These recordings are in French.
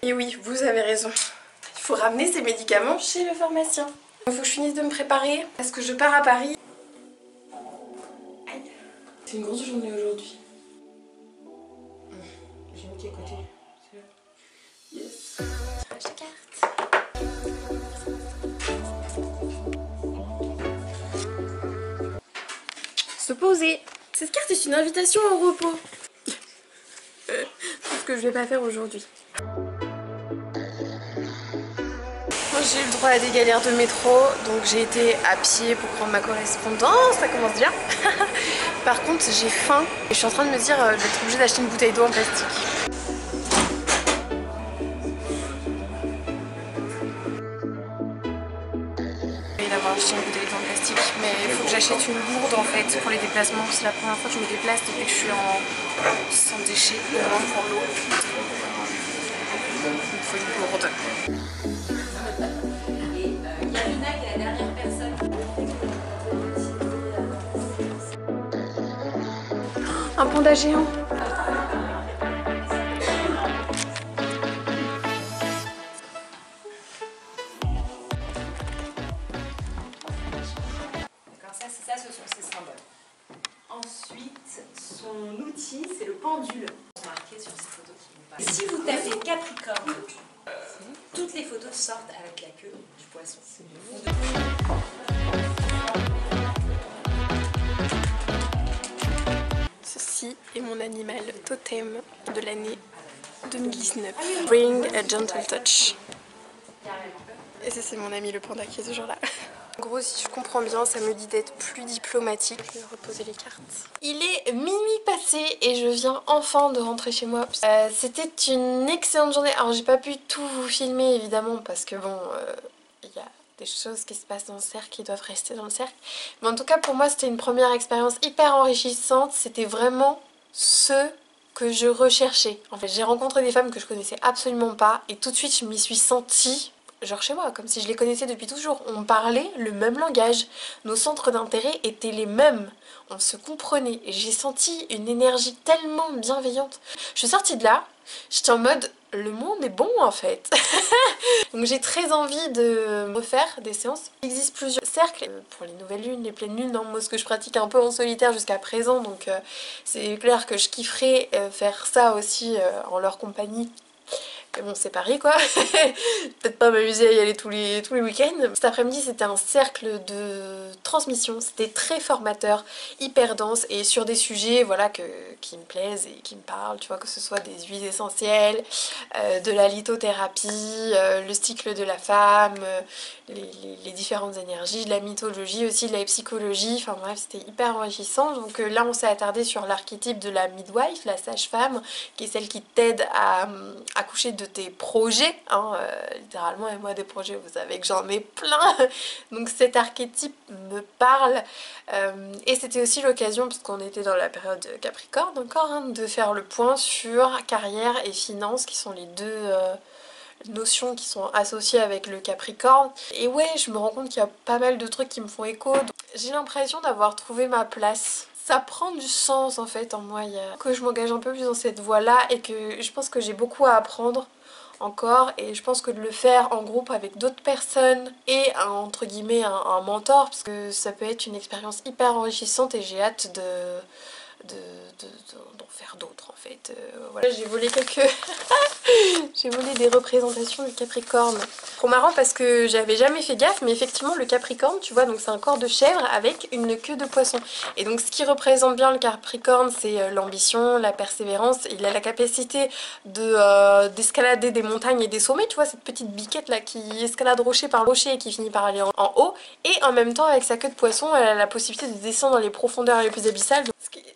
Et oui, vous avez raison. Il faut ramener ses médicaments chez le pharmacien. Il faut que je finisse de me préparer parce que je pars à Paris. Aïe. C'est une grosse journée aujourd'hui. J'ai mis qui à côté. Yes. Tirage de cartes. Se poser. Cette carte est une invitation au repos. C'est ce que je vais pas faire aujourd'hui. J'ai eu le droit à des galères de métro, donc j'ai été à pied pour prendre ma correspondance, ça commence bien. Par contre j'ai faim et je suis en train de me dire je vais être obligée d'acheter une bouteille d'eau en plastique. Et d'avoir acheté une bouteille d'eau en plastique, mais il faut que j'achète une gourde en fait pour les déplacements. C'est la première fois que je me déplace depuis que je suis sans déchets, au moins pour l'eau. Il me faut une gourde. Un panda géant. Ça, ce sont ses symboles. Ensuite, son outil, c'est le pendule. Marqué sur ces photos qui vont pas. Si vous tapez Capricorne, toutes les photos sortent avec la queue du poisson. Ceci est mon animal totem de l'année 2019. Bring a gentle touch. Et ça c'est mon ami le panda qui est toujours là. En gros, si je comprends bien, ça me dit d'être plus diplomatique. Je vais reposer les cartes. Il est minuit passé et je viens enfin de rentrer chez moi. C'était une excellente journée. Alors j'ai pas pu tout vous filmer évidemment parce que bon, il y a des choses qui se passent dans le cercle qui doivent rester dans le cercle. Mais en tout cas pour moi c'était une première expérience hyper enrichissante. C'était vraiment ce que je recherchais. En fait j'ai rencontré des femmes que je connaissais absolument pas et tout de suite je m'y suis sentie genre chez moi, comme si je les connaissais depuis toujours. On parlait le même langage, nos centres d'intérêt étaient les mêmes, on se comprenait et j'ai senti une énergie tellement bienveillante. Je suis sortie de là, j'étais en mode le monde est bon en fait. Donc j'ai très envie de refaire des séances. Il existe plusieurs cercles pour les nouvelles lunes, les pleines lunes, moi ce que je pratique un peu en solitaire jusqu'à présent, donc c'est clair que je kifferais faire ça aussi en leur compagnie. Mais bon, c'est Paris quoi. Peut-être pas m'amuser à y aller tous les week-ends. Cet après-midi c'était un cercle de transmission, c'était très formateur, hyper dense et sur des sujets voilà qui me plaisent et qui me parlent, tu vois, que ce soit des huiles essentielles, de la lithothérapie, le cycle de la femme, les différentes énergies, de la mythologie aussi, de la psychologie, enfin bref c'était hyper enrichissant. Donc là on s'est attardé sur l'archétype de la midwife, la sage-femme, qui est celle qui t'aide à accoucher de tes projets, hein, littéralement, et moi des projets vous savez que j'en ai plein, donc cet archétype me parle et c'était aussi l'occasion, puisqu'on était dans la période Capricorne encore, hein, de faire le point sur carrière et finances qui sont les deux notions qui sont associées avec le Capricorne. Et ouais, je me rends compte qu'il y a pas mal de trucs qui me font écho. J'ai l'impression d'avoir trouvé ma place. Ça prend du sens en fait en moi, que je m'engage un peu plus dans cette voie-là et que je pense que j'ai beaucoup à apprendre encore et je pense que de le faire en groupe avec d'autres personnes et entre guillemets un mentor, parce que ça peut être une expérience hyper enrichissante et j'ai hâte d'en faire d'autres en fait. Voilà, j'ai volé j'ai volé des représentations du Capricorne. Trop marrant parce que j'avais jamais fait gaffe, mais effectivement le Capricorne, tu vois, donc c'est un corps de chèvre avec une queue de poisson. Et donc ce qui représente bien le Capricorne, c'est l'ambition, la persévérance. Il a la capacité d'escalader des montagnes et des sommets, tu vois, cette petite biquette là qui escalade rocher par rocher et qui finit par aller en haut. Et en même temps, avec sa queue de poisson, elle a la possibilité de descendre dans les profondeurs les plus abyssales.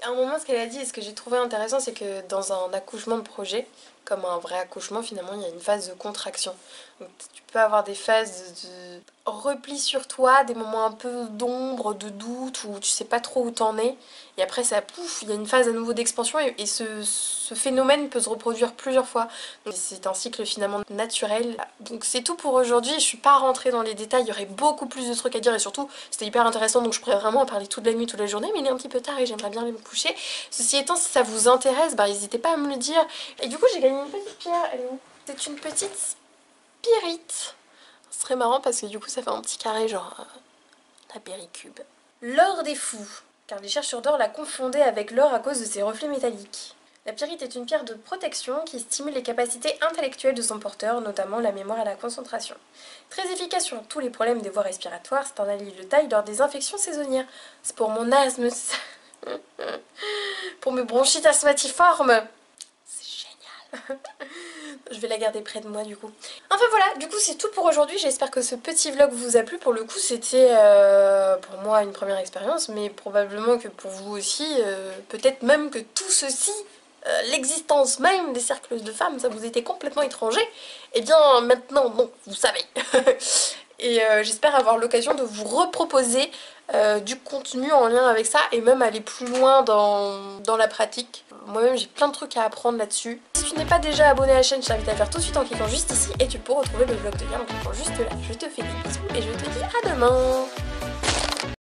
À un moment, ce qu'elle a dit et ce que j'ai trouvé intéressant, c'est que dans un accouchement de projet, comme un vrai accouchement, finalement, il y a une phase de contraction. Donc, tu peux avoir des phases de repli sur toi, des moments un peu d'ombre, de doute, où tu sais pas trop où t'en es. Et après, ça pouf, il y a une phase à nouveau d'expansion et ce phénomène peut se reproduire plusieurs fois. C'est un cycle finalement naturel. Donc c'est tout pour aujourd'hui, je suis pas rentrée dans les détails, il y aurait beaucoup plus de trucs à dire et surtout c'était hyper intéressant, donc je pourrais vraiment en parler toute la nuit, toute la journée, mais il est un petit peu tard et j'aimerais bien aller me coucher. Ceci étant, si ça vous intéresse, bah n'hésitez pas à me le dire. Et du coup j'ai gagné une petite pierre, elle est où ? C'est une petite pyrite. Ce serait marrant parce que du coup ça fait un petit carré genre la péricube. L'or des fous, car les chercheurs d'or la confondaient avec l'or à cause de ses reflets métalliques. La pyrite est une pierre de protection qui stimule les capacités intellectuelles de son porteur, notamment la mémoire et la concentration. Très efficace sur tous les problèmes des voies respiratoires, c'est un allié de taille lors des infections saisonnières. C'est pour mon asthme, pour mes bronchites asthmatiformes. C'est génial. Je vais la garder près de moi du coup. Enfin voilà, du coup c'est tout pour aujourd'hui. J'espère que ce petit vlog vous a plu. Pour le coup c'était pour moi une première expérience, mais probablement que pour vous aussi, peut-être même que tout ceci, l'existence même des cercles de femmes, ça vous était complètement étranger. Et bien maintenant, non, vous savez. Et j'espère avoir l'occasion de vous reproposer du contenu en lien avec ça et même aller plus loin dans la pratique. Moi-même j'ai plein de trucs à apprendre là-dessus. Si tu n'es pas déjà abonné à la chaîne, je t'invite à le faire tout de suite en cliquant juste ici et tu peux retrouver le vlog de lien en cliquant juste là. Je te fais des bisous et je te dis à demain.